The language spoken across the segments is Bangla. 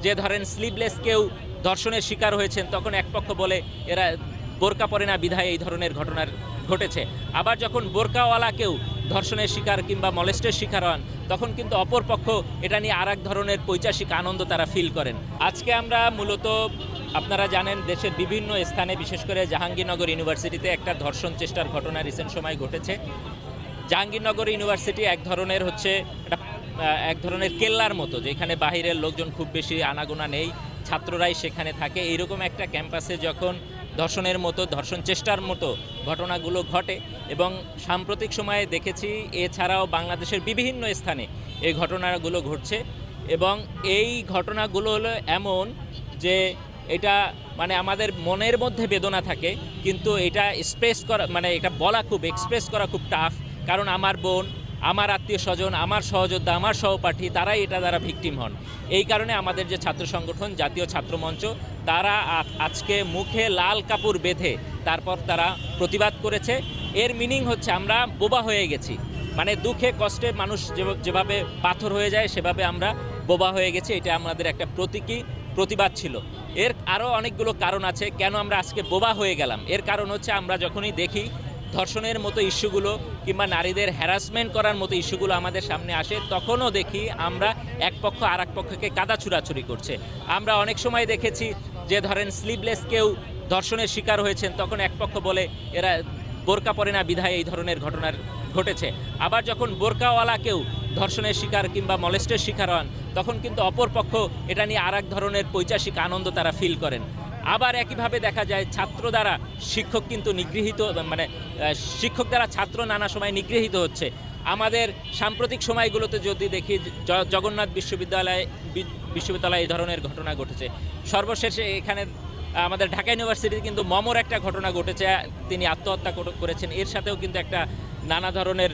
যে ধরেন স্লিভলেস কেউ ধর্ষণের শিকার হয়েছেন, তখন এক পক্ষ বলে এরা বোরকা পরে না বিধায় এই ধরনের ঘটনার ঘটেছে। আবার যখন বোরকাওয়ালা কেউ ধর্ষণের শিকার কিংবা মলেস্টের শিকার হন, তখন কিন্তু অপরপক্ষ এটা নিয়ে আর এক ধরনের পৈশাসিক আনন্দ তারা ফিল করেন। আজকে আমরা মূলত, আপনারা জানেন, দেশের বিভিন্ন স্থানে, বিশেষ করে জাহাঙ্গীরনগর ইউনিভার্সিটিতে একটা ধর্ষণ চেষ্টার ঘটনা রিসেন্ট সময় ঘটেছে। জাহাঙ্গীরনগর ইউনিভার্সিটি এক ধরনের কেল্লার মতো, যেখানে বাহিরের লোকজন খুব বেশি আনাগোনা নেই, ছাত্ররাই সেখানে থাকে। এইরকম একটা ক্যাম্পাসে যখন ধর্ষণ চেষ্টার মতো ঘটনাগুলো ঘটে, এবং সাম্প্রতিক সময়ে দেখেছি এছাড়াও বাংলাদেশের বিভিন্ন স্থানে এই ঘটনাগুলো ঘটছে। এবং এই ঘটনাগুলো হলো এমন যে এটা মানে আমাদের মনের মধ্যে বেদনা থাকে, কিন্তু এটা এক্সপ্রেস করা খুব টাফ। কারণ আমার বোন, আমার আত্মীয় স্বজন, আমার সহযোদ্ধা, আমার সহপাঠী, তারাই এটা দ্বারা ভিকটিম হন। এই কারণে আমাদের যে ছাত্র সংগঠন জাতীয় ছাত্র মঞ্চ, তারা আজকে মুখে লাল কাপড় বেঁধে তারপর তারা প্রতিবাদ করেছে। এর মিনিং হচ্ছে আমরা বোবা হয়ে গেছি, মানে দুঃখে কষ্টে মানুষ যেভাবে পাথর হয়ে যায় সেভাবে আমরা বোবা হয়ে গেছি। এটা আমাদের একটা প্রতিবাদ ছিল। এর আরও অনেকগুলো কারণ আছে কেন আমরা আজকে বোবা হয়ে গেলাম। এর কারণ হচ্ছে আমরা যখনই দেখি ধর্ষণের মতো ইস্যুগুলো কিংবা নারীদের হ্যারাসমেন্ট করার মতো ইস্যুগুলো আমাদের সামনে আসে, তখনও দেখি আমরা এক পক্ষ আর এক পক্ষকে কাদা ছুড়াছুড়ি করছে। আমরা অনেক সময় দেখেছি যে ধরেন স্লিভলেস কেউ ধর্ষণের শিকার হয়েছেন, তখন এক পক্ষ বলে এরা বোরকা পরে না বিধায় এই ধরনের ঘটনার ঘটেছে। আবার যখন বোরকাওয়ালা কেউ ধর্ষণের শিকার কিংবা মলেস্টের শিকার হন, তখন কিন্তু অপরপক্ষ এটা নিয়ে আর এক ধরনের পৈশাসিক আনন্দ তারা ফিল করেন। আবার একইভাবে দেখা যায় ছাত্র দ্বারা শিক্ষক কিন্তু শিক্ষক দ্বারা ছাত্র নানা সময় নিগৃহীত হচ্ছে। আমাদের সাম্প্রতিক সময়গুলোতে যদি দেখি, জগন্নাথ বিশ্ববিদ্যালয়ে এই ধরনের ঘটনা ঘটেছে। সর্বশেষে এখানে আমাদের ঢাকা ইউনিভার্সিটিতে কিন্তু মমর একটা ঘটনা ঘটেছে, তিনি আত্মহত্যা করেছেন। এর সাথেও কিন্তু একটা নানা ধরনের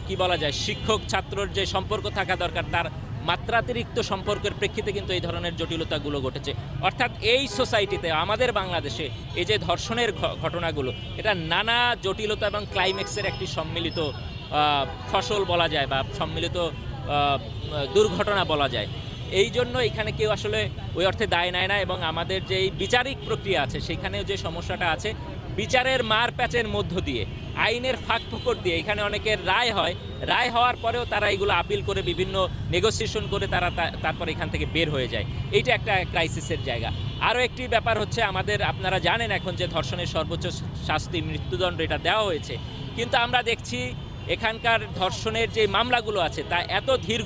কি বলা যায়, শিক্ষক ছাত্রর যে সম্পর্ক থাকা দরকার, তার মাত্রাতিরিক্ত সম্পর্কের প্রেক্ষিতে কিন্তু এই ধরনের জটিলতাগুলো ঘটেছে। অর্থাৎ এই সোসাইটিতে, আমাদের বাংলাদেশে এই যে ধর্ষণের ঘটনাগুলো, এটা নানা জটিলতা এবং ক্লাইম্যাক্সের একটি সম্মিলিত ফসল বলা যায়, বা সম্মিলিত দুর্ঘটনা বলা যায়। এই জন্য এখানে কেউ আসলে ওই অর্থে দায় নেয় না। এবং আমাদের যেই বিচারিক প্রক্রিয়া আছে, সেখানেও যে সমস্যাটা আছে, বিচারের মার প্যাচের মধ্য দিয়ে, আইনের ফাঁক ফোকর দিয়ে এখানে অনেকের রায় হওয়ার পরেও তারা এগুলো আপিল করে, বিভিন্ন নেগোসিয়েশন করে তারপর এখান থেকে বের হয়ে যায়। এইটা একটা ক্রাইসিসের জায়গা। আরও একটি ব্যাপার হচ্ছে, আপনারা জানেন এখন যে ধর্ষণের সর্বোচ্চ শাস্তি মৃত্যুদণ্ড এটা দেওয়া হয়েছে, কিন্তু আমরা দেখছি এখানকার ধর্ষণের যে মামলাগুলো আছে তা এত ধীর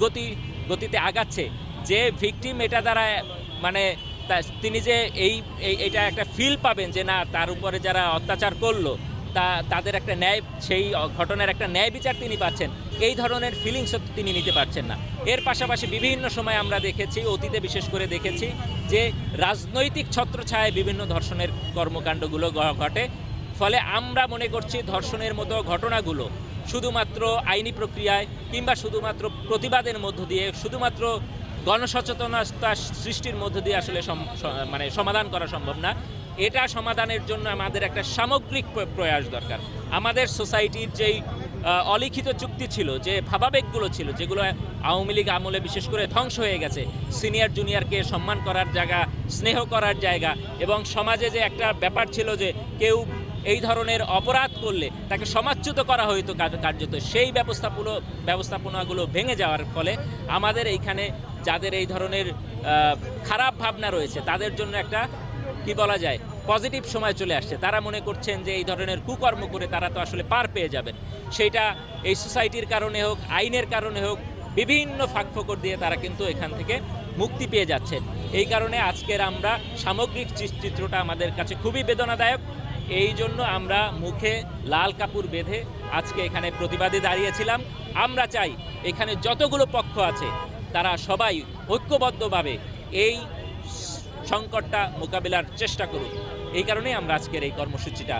গতিতে আগাচ্ছে যে ভিকটিম এটা দ্বারা তিনি যে এইটা একটা ফিল পাবেন যে না, তার উপরে যারা অত্যাচার করলো তাদের একটা সেই ঘটনার একটা ন্যায় বিচার তিনি পাচ্ছেন, এই ধরনের ফিলিংস তিনি নিতে পারছেন না। এর পাশাপাশি বিভিন্ন সময় আমরা দেখেছি, অতীতে বিশেষ করে দেখেছি, যে রাজনৈতিক ছত্রছায়ায় বিভিন্ন ধর্ষণের কর্মকাণ্ডগুলো ঘটে। ফলে আমরা মনে করছি ধর্ষণের মতো ঘটনাগুলো শুধুমাত্র আইনি প্রক্রিয়ায় কিংবা শুধুমাত্র প্রতিবাদের মধ্য দিয়ে, শুধুমাত্র গণসচেতনতা সৃষ্টির মধ্য দিয়ে আসলে সমাধান করা সম্ভব না। এটা সমাধানের জন্য আমাদের একটা সামগ্রিক প্রয়াস দরকার। আমাদের সোসাইটির যেই অলিখিত চুক্তি ছিল, যে ভাবাবেগগুলো ছিল, যেগুলো আওয়ামী লীগ আমলে বিশেষ করে ধ্বংস হয়ে গেছে, সিনিয়র জুনিয়রকে সম্মান করার জায়গা, স্নেহ করার জায়গা, এবং সমাজে যে একটা ব্যাপার ছিল যে কেউ এই ধরনের অপরাধ করলে তাকে সমাজচ্যুত করা হইতো কার্যত, সেই ব্যবস্থাপনাগুলো ভেঙে যাওয়ার ফলে আমাদের এইখানে যাদের এই ধরনের খারাপ ভাবনা রয়েছে, তাদের জন্য একটা কি বলা যায়, পজিটিভ সময় চলে আসছে। তারা মনে করছেন যে এই ধরনের কুকর্ম করে তারা তো আসলে পার পেয়ে যাবেন। সেইটা এই সোসাইটির কারণে হোক, আইনের কারণে হোক, বিভিন্ন ফাঁকফোকর দিয়ে তারা কিন্তু এখান থেকে মুক্তি পেয়ে যাচ্ছেন। এই কারণে আজকের আমরা সামগ্রিক চিত্রটা আমাদের কাছে খুবই বেদনাদায়ক। এই জন্য আমরা মুখে লাল কাপড় বেঁধে আজকে এখানে প্রতিবাদে দাঁড়িয়েছিলাম। আমরা চাই এখানে যতগুলো পক্ষ আছে তারা সবাই ঐক্যবদ্ধভাবে এই সংকটটা মোকাবিলার চেষ্টা করুক। এই কারণেই আমরা আজকের এই কর্মসূচিটা